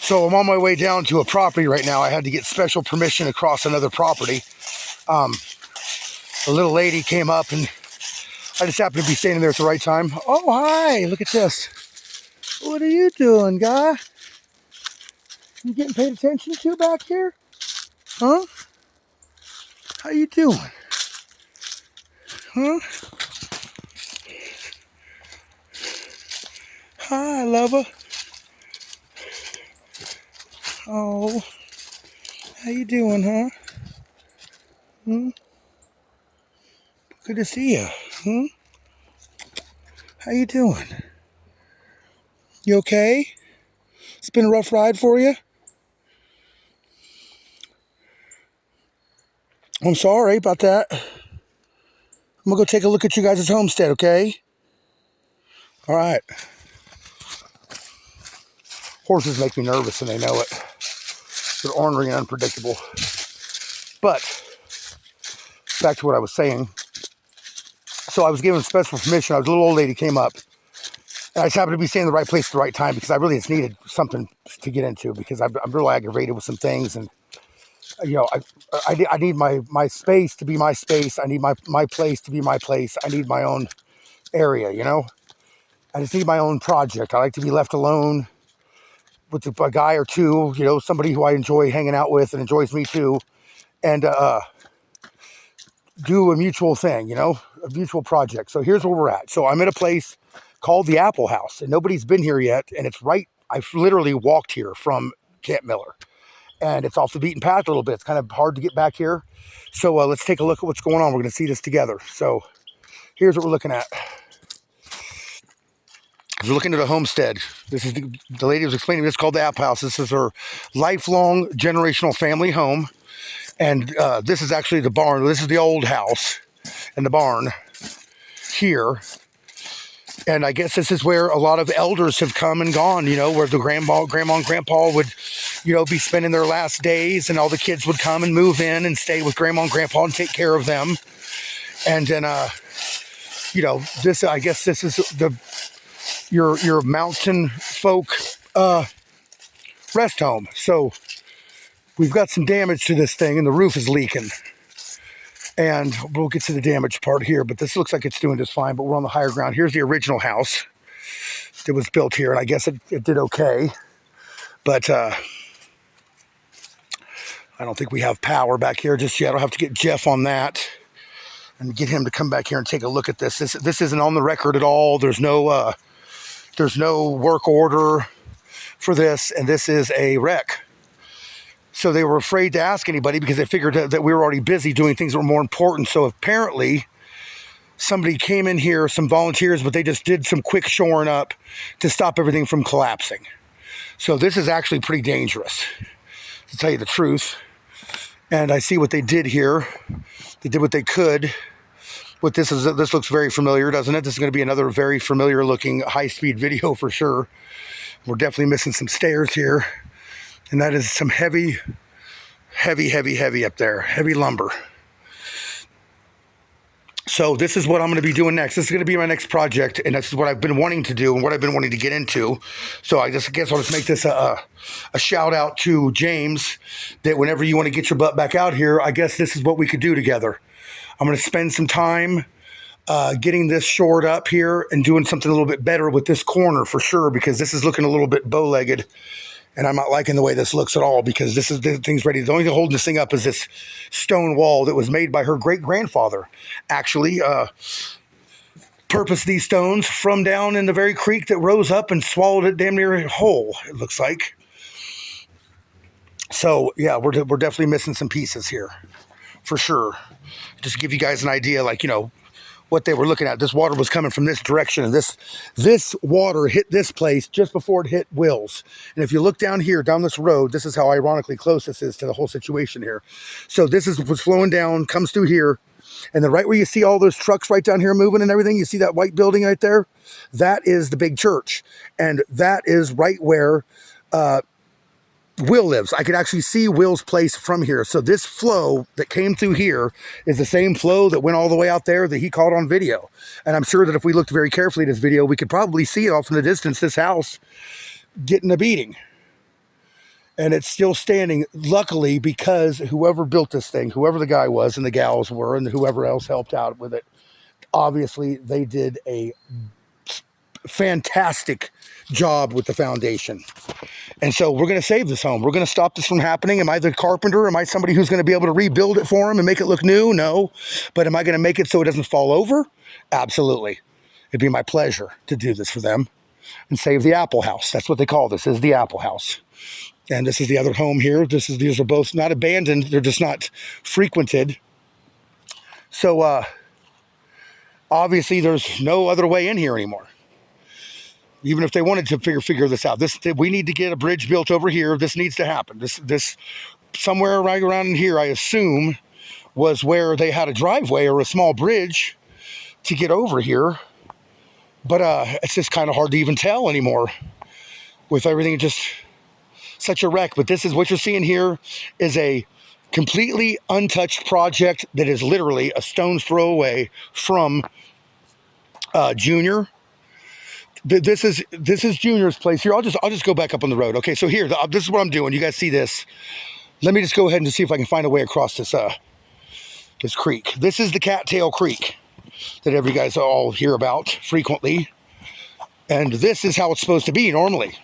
So I'm on my way down to a property right now. I had to get special permission to cross another property. A little lady came up and I just happened to be standing there at the right time. Oh, hi, look at this. What are you doing, guy? You getting paid attention to back here? Huh? How you doing? Huh? Hi, lover. Oh, how you doing, huh? Good to see you. How you doing? You okay? It's been a rough ride for you? I'm sorry about that. I'm gonna go take a look at you guys' homestead, okay? All right. Horses make me nervous and they know it. They're ornery and unpredictable. But, back to what I was saying. So I was given special permission. A little old lady came up. And I just happened to be staying in the right place at the right time because I really just needed something to get into because I'm really aggravated with some things. And, you know, I need my space to be my space. I need my place to be my place. I need my own area, you know? I just need my own project. I like to be left alone with a guy or two, you know, somebody who I enjoy hanging out with and enjoys me too. And do a mutual thing, you know, a mutual project. So here's where we're at. So I'm at a place called the Apple House and nobody's been here yet. And it's right, I've literally walked here from Camp Miller and it's off the beaten path a little bit. It's kind of hard to get back here. So let's take a look at what's going on. We're going to see this together. So here's what we're looking at. We're looking at a homestead. This is the lady was explaining. This is called the Apple House. This is her lifelong generational family home. And this is actually the barn. This is the old house and the barn here. And I guess this is where a lot of elders have come and gone, you know, where the grandma and grandpa would, you know, be spending their last days and all the kids would come and move in and stay with grandma and grandpa and take care of them. And then, you know, this, I guess this is your mountain folk rest home. So we've got some damage to this thing and the roof is leaking. And we'll get to the damage part here, but this looks like it's doing just fine, but we're on the higher ground. Here's the original house that was built here, and I guess it did okay. But I don't think we have power back here just yet. I'll have to get Jeff on that and get him to come back here and take a look at this. This isn't on the record at all. There's no work order for this, and this is a wreck. So they were afraid to ask anybody because they figured that we were already busy doing things that were more important. So apparently somebody came in here, some volunteers, but they just did some quick shoring up to stop everything from collapsing. So this is actually pretty dangerous, to tell you the truth. And I see what they did here. They did what they could. What this is, this looks very familiar, doesn't it? This is going to be another very familiar looking high-speed video for sure. We're definitely missing some stairs here. And that is some heavy up there, heavy lumber. So this is what I'm going to be doing next. This is going to be my next project, and this is what I've been wanting to do and what I've been wanting to get into. So I guess I'll just make this a shout out to James, that whenever you want to get your butt back out here, I guess this is what we could do together. I'm going to spend some time getting this shored up here and doing something a little bit better with this corner for sure, because this is looking a little bit bow-legged. And I'm not liking the way this looks at all, because this thing's ready. The only thing holding this thing up is this stone wall that was made by her great-grandfather. Actually, purposed these stones from down in the very creek that rose up and swallowed it damn near whole, it looks like. So, yeah, we're definitely missing some pieces here, for sure. Just to give you guys an idea, like, you know, what they were looking at. This water was coming from this direction, and this water hit this place just before it hit Will's. And if you look down here, down this road, this is how ironically close this is to the whole situation here. So this is what's flowing down, comes through here, and then right where you see all those trucks right down here moving and everything, you see that white building right there? That is the big church, and that is right where Will lives. I could actually see Will's place from here. So this flow that came through here is the same flow that went all the way out there that he caught on video. And I'm sure that if we looked very carefully at this video, we could probably see it off in the distance, this house getting a beating. And it's still standing, luckily, because whoever built this thing, whoever the guy was and the gals were and whoever else helped out with it, obviously they did a fantastic job with the foundation. And so we're going to save this home. We're going to stop this from happening. Am I the carpenter? Am I somebody who's going to be able to rebuild it for him and make it look new? No. But am I going to make it so it doesn't fall over? Absolutely. It'd be my pleasure to do this for them and save the Apple House. That's what they call this, is the Apple House. And this is the other home here. These are both not abandoned. They're just not frequented. So obviously there's no other way in here anymore. Even if they wanted to figure this out, we need to get a bridge built over here. This needs to happen. This somewhere right around in here, I assume, was where they had a driveway or a small bridge to get over here. But it's just kind of hard to even tell anymore with everything just such a wreck. But this is what you're seeing here is a completely untouched project that is literally a stone's throw away from Junior. This is Junior's place here. I'll just go back up on the road. Okay, so here, this is what I'm doing. You guys see this? Let me just go ahead and see if I can find a way across this this creek. This is the Cattail Creek that you guys all hear about frequently, and this is how it's supposed to be normally.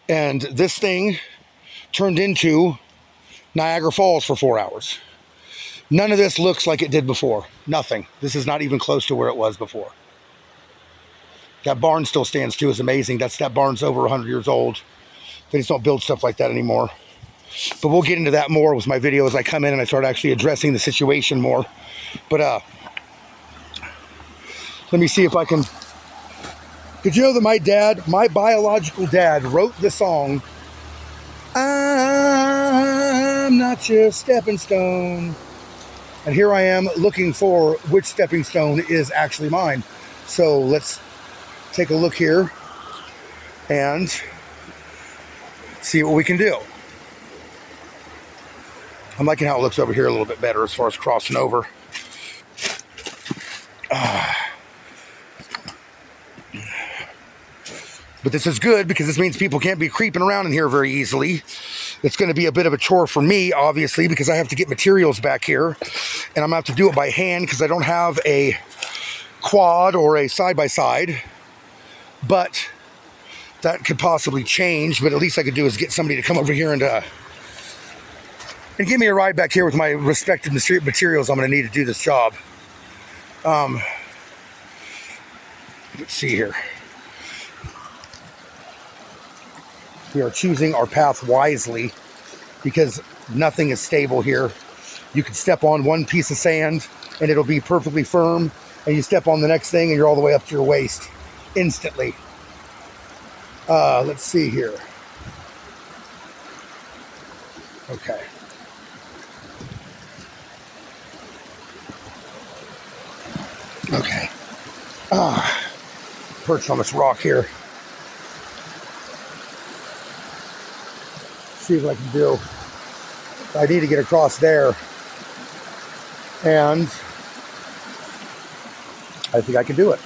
And this thing turned into Niagara Falls for 4 hours. None of this looks like it did before. Nothing. This is not even close to where it was before. That barn still stands too. It's amazing. That barn's over 100 years old. They just don't build stuff like that anymore. But we'll get into that more with my video as I come in and I start actually addressing the situation more. But let me see if I can. Did you know that my biological dad, wrote the song, I'm not your stepping stone. And here I am looking for which stepping stone is actually mine. So let's take a look here and see what we can do. I'm liking how it looks over here a little bit better as far as crossing over. But this is good because this means people can't be creeping around in here very easily. It's going to be a bit of a chore for me, obviously, because I have to get materials back here. And I'm going to have to do it by hand because I don't have a quad or a side-by-side. But that could possibly change. But at least I could do is get somebody to come over here and give me a ride back here with my respective materials I'm going to need to do this job. Let's see here. We are choosing our path wisely because nothing is stable here. You can step on one piece of sand and it'll be perfectly firm, and you step on the next thing and you're all the way up to your waist instantly. Let's see here. Okay. Okay. Perched on this rock here. See what I can do. I need to get across there, and I think I can do it.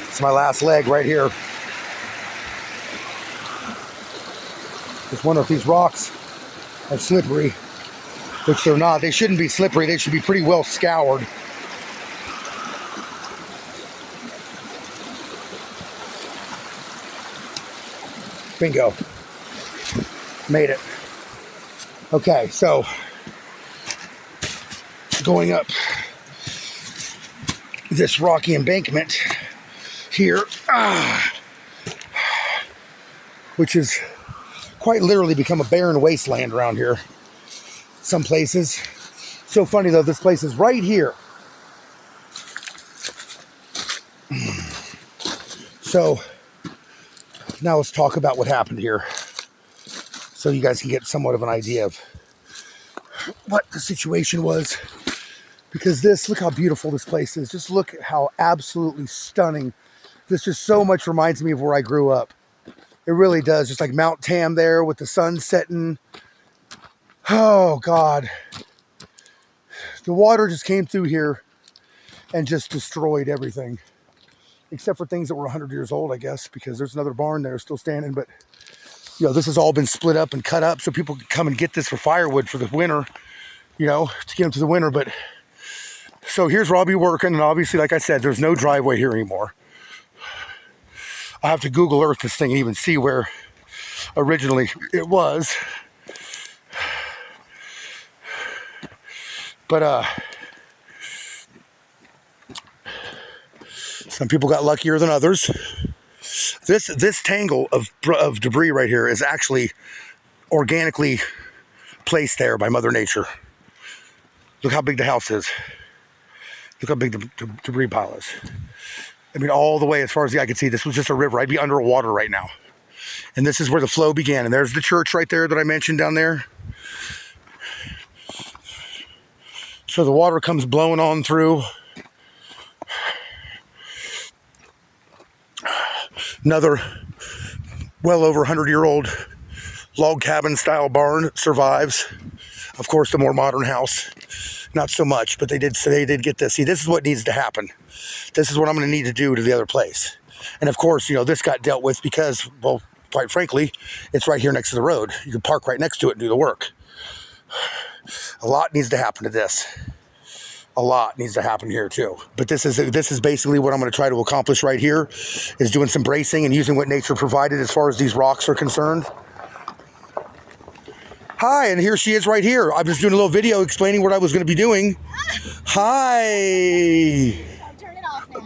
It's my last leg right here. Just wonder if these rocks are slippery, which they're not. They shouldn't be slippery. They should be pretty well scoured. Bingo. Made it. Okay, so going up this rocky embankment here, which has quite literally become a barren wasteland around here. Some places. So funny though, this place is right here. So now let's talk about what happened here, so you guys can get somewhat of an idea of what the situation was Because look how beautiful this place is. Just look at how absolutely stunning. This just so much reminds me of where I grew up. It really does. Just like Mount Tam there with the sun setting. Oh, God. The water just came through here and just destroyed everything. Except for things that were 100 years old, I guess, because there's another barn there still standing. But, you know, this has all been split up and cut up so people can come and get this for firewood for the winter, you know, to get them to the winter. But so here's Robbie working. And obviously, like I said, there's no driveway here anymore. I have to Google Earth this thing and even see where originally it was. But some people got luckier than others. This tangle of debris right here is actually organically placed there by Mother Nature. Look how big the house is. Look how big the debris pile is. I mean, all the way as far as the eye can see, this was just a river. I'd be underwater right now. And this is where the flow began. And there's the church right there that I mentioned down there. So the water comes blowing on through. Another well over 100-year-old log cabin style barn survives. Of course, the more modern house, not so much, but they did get this. See, this is what needs to happen. This is what I'm going to need to do to the other place. And of course, you know, this got dealt with because, well, quite frankly, it's right here next to the road. You can park right next to it and do the work. A lot needs to happen to this. A lot needs to happen here too. But this is basically what I'm going to try to accomplish right here, is doing some bracing and using what nature provided as far as these rocks are concerned. Hi, and here she is right here. I'm just doing a little video explaining what I was going to be doing. Hi. I'll turn it off now.